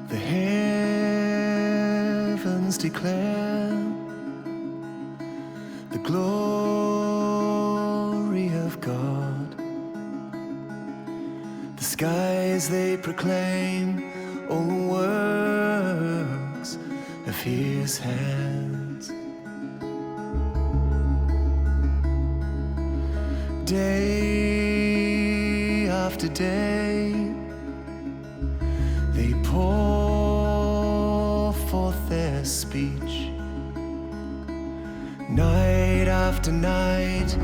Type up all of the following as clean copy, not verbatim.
The heavens declare the glory of God. The skies, they proclaim all the works of His hands. Day after day, they pour forth their speech. Night after night,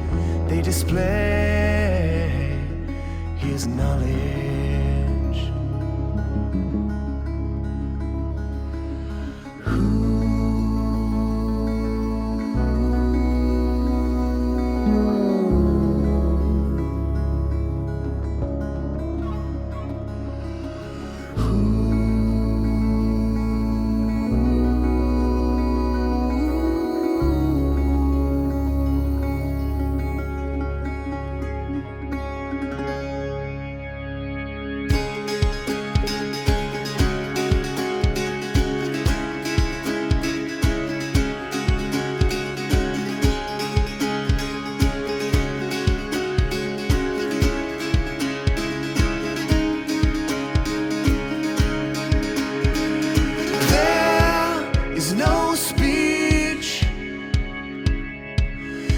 they display His knowledge.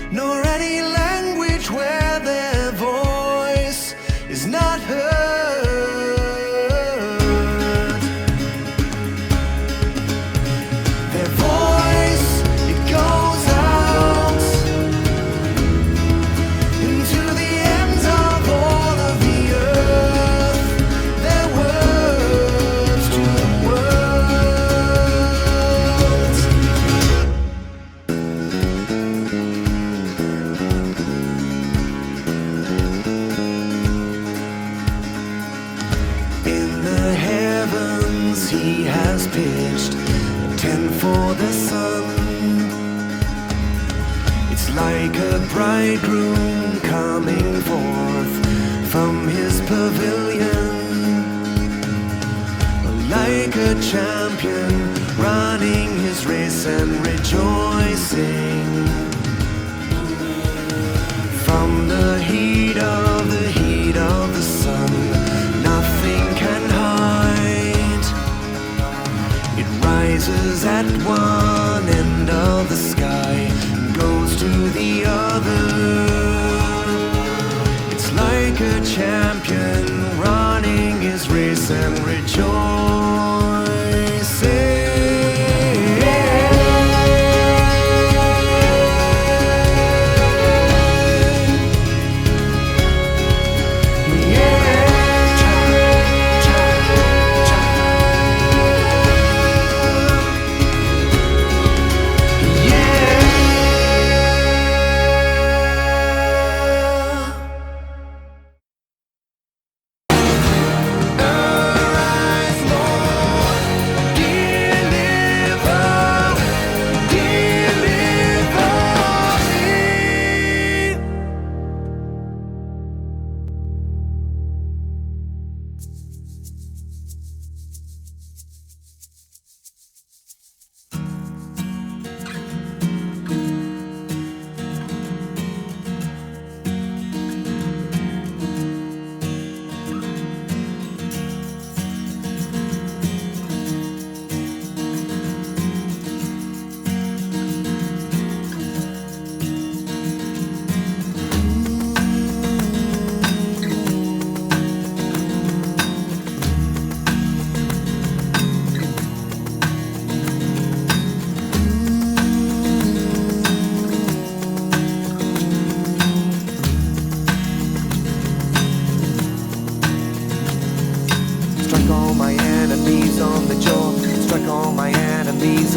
Nor any language where their voice is not heard. Their voice, it goes out into the ends of all of the earth. Their words to the He has pitched a tent for the sun. It's like a bridegroom coming forth from his pavilion, like a champion running his race and rejoicing. From the heat of the sun, nothing can hide. Rises at one end of the sky and goes to the other. It's like a champion running his race and rejoicing.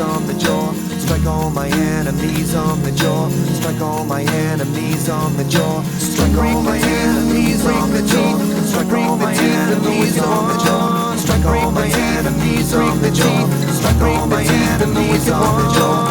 On the jaw, strike all my enemies on the jaw, strike all my enemies on the jaw, strike all my enemies on the jaw, strike all my enemies on the jaw, strike all my enemies on the jaw, strike all my enemies on the jaw.